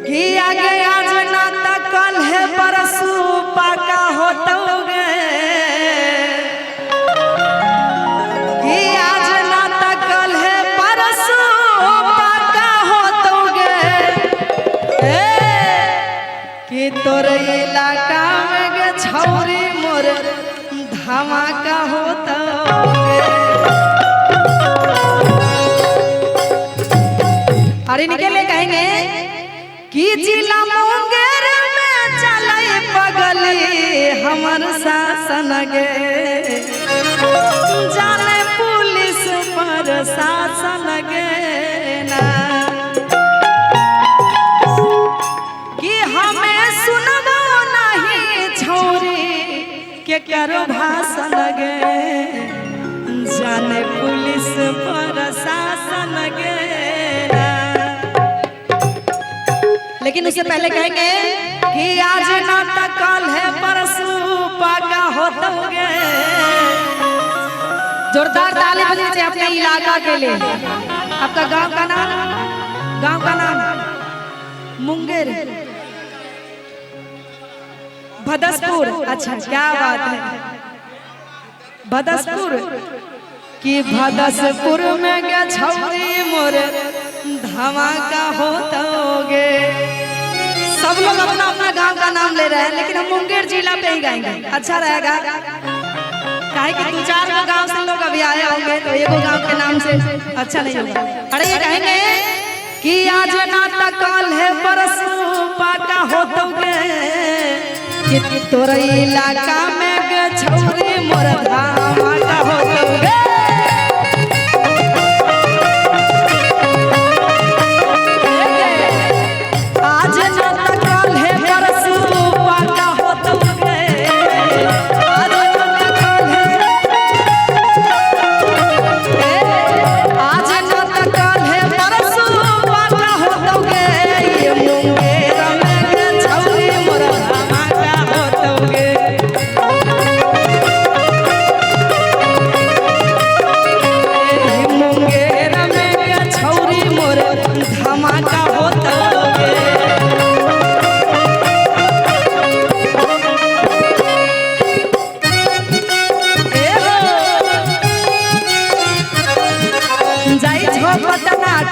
कि आगे आज ना तक कल है परसू पाका होतोगे कि आज ना तक कल है परसू पाका होतोगे कि तोर इलाका में गे छौरी मोर धमाका होतोगे। अरे निकले कहेंगे कि जिला मुंगेर में चले पगली हमर शासन गे जाने पुलिस पर शासन गे ना कि हमें सुनबो नहीं छौरी के करो भाषण गे जाने पुलिस पर शासन गे। लेकिन उससे पहले कहेंगे कि आज ना तक कल है परसू पाका होतोगे। जोरदार ताली बजाइए अपने इलाका के लिए। आपका गांव का नाम मुंगेर भदसपुर। अच्छा क्या बात है भदसपुर कि भदसपुर में गे छौरी मोर धमाका होतोगे। सब लोग अपना अपना गांव का नाम ले रहे हैं लेकिन हम मुंगेर जिला पे ही गाएंगे। अच्छा रहेगा काहे कि दो चार गांव से लोग अभी आए होंगे तो एगो गांव के नाम से अच्छा नहीं होगा। अरे ये कहेंगे कि आज ना तक कल है परसू पाका होतोगे कि तोर इलाका में गे छौरी मोर धमाका होतोगे।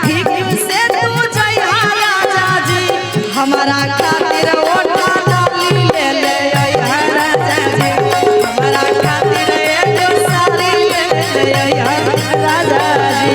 ठीक से तू जइहा राजा जी हमारा खातिर ओठा डाली ले ले अइहा राजा जी हमारा खातिर एक साड़ी ले ले अइहा राजा जी।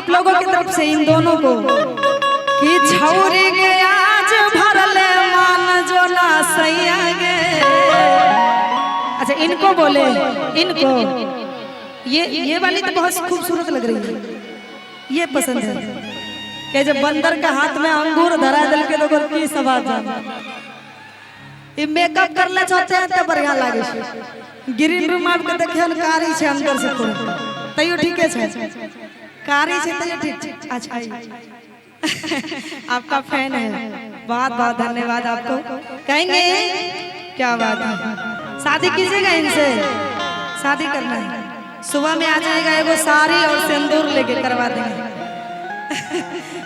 आप लोगों की तरफ से इन दोनों को कि छौरी के आज भरले मान जो ना सैया गे। अच्छा इनको बोले, इनको ये वाली तो बहुत खूबसूरत लग रही है, ये पसंद है कि जब बंदर के हाथ में अंगूर धरा दिल के तो की सवाल जाना ये मेकअप करले चाहते हैं तो बढ़िया लागे छे। ग्रीन रूम आपके देखिए कारी छे अंदर से खोल तैयो ठीक है कारी छे तैयो ठीक। अच्छा आपका फैन है, बहुत बहुत धन्यवाद आपको। कहेंगे क्या बात है, शादी कीजिएगा इनसे, शादी करना है। सुबह में आ जाएगा एगो साड़ी और सिंदूर लेके करवा देंगे।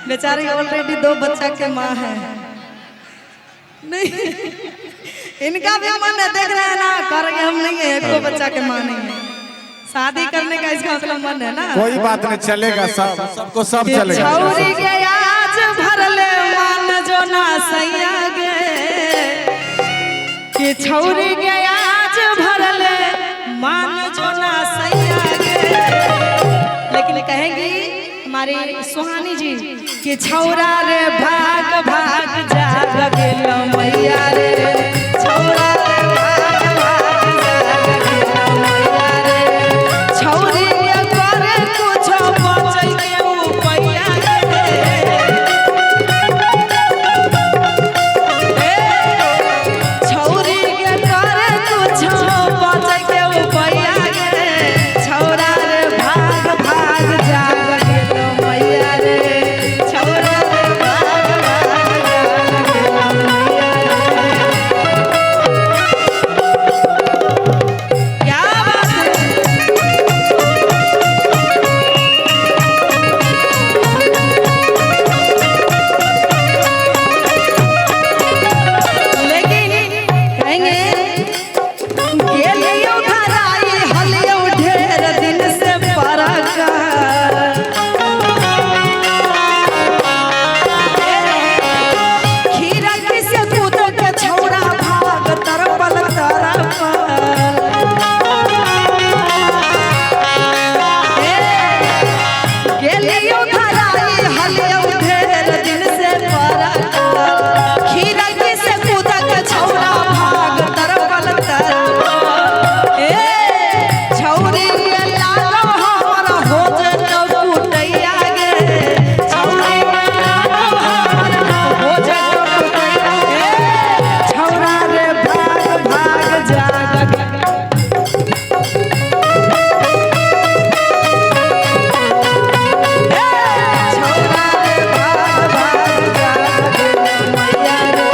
बेचारी ऑलरेडी 2 बच्चा के माँ है। नहीं इनका भी मन है, देख रहे हैं ना, करेंगे हम नहीं है, 2 बच्चा के माँ नहीं है। शादी करने का इसका मतलब मन है ना। कोई बात नहीं, चलेगा, सबको सब चलेगा। छौरी के आज भरले मान जो ना सैया गे, कि छौरी के आज भरले मान जो ना सैया गे। लेकिन कहेंगी हमारी सुहानी जी कि छौरा रे भाग भाग जाग गेलो मैया रे, छौरा रे भाग भाग जाग गेलो मैया रे, छौरी के करे कुछो बचै के उपैया रे, छौरी के करे कुछो बचै के उपैया रे, छौरा रे भाग भाग जाग गेलो मैया रे, छौरा रे भाग भाग जाग गेलो मैया रे। क्या बात है, लेकिन कहेंगे गेलियो धराई हलियो ढेर दिन से परका, खीरा किसे कूद के छौड़ा भाग तरपल तरपल, गेलियो धराई हलियो ढेर दिन से परका, खीरा किसे कूद के छौड़ा भाग तरपल तरपल, छौरी के लालो हमर हो जतो कुटैया गे, छौरी के लालो हमर हो जतो कुटैया गे, छौरा रे भाग भाग जाग छौरा रे भाग भाग जाग मैया रे।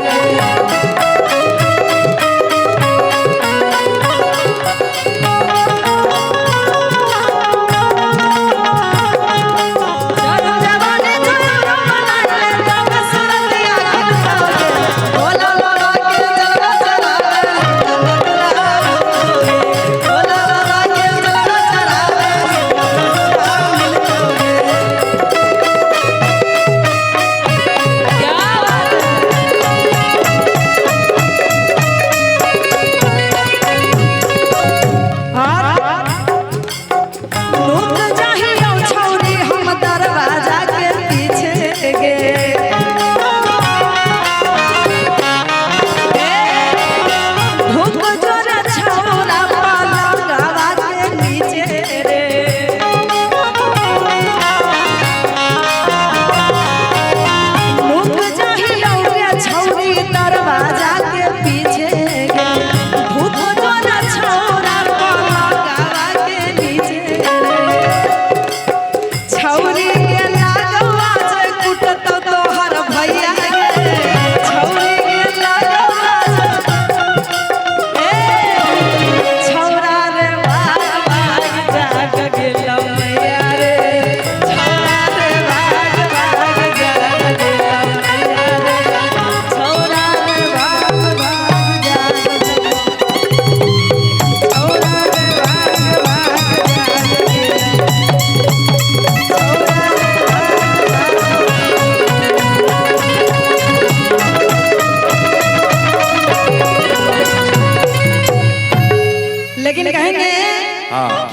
जब जवानी झूम मनाले तब सुरतिया खिलौगे, भोला बाबा के जलवा चढ़ावे मिलकोगे, भोला बाबा के जलवा चढ़ावे मिलकोगे। क्या बात है, लुट जाहियो छौरी हम दरवाजा के पीछे गे, धूप जोर छौरा पलंगवा के नीचे रे, लुट जाहियो गे छौरी दरवाजा के पीछे गे, धूप जोर छौरा पलंगवा के नीचे रे, छौरी के लागवा जे कुटतो तोहर भैया गे, छौरी के लागवा छौरा रे भाग भाग जाग गेलो मैया रे, छौरा रे भाग भाग जाग गेलो मैया रे, छौरा रे भाग भाग जाग गेलो, छौरा रे भाग भाग जाग गेलो। लेकिन कहेंगे हाँ।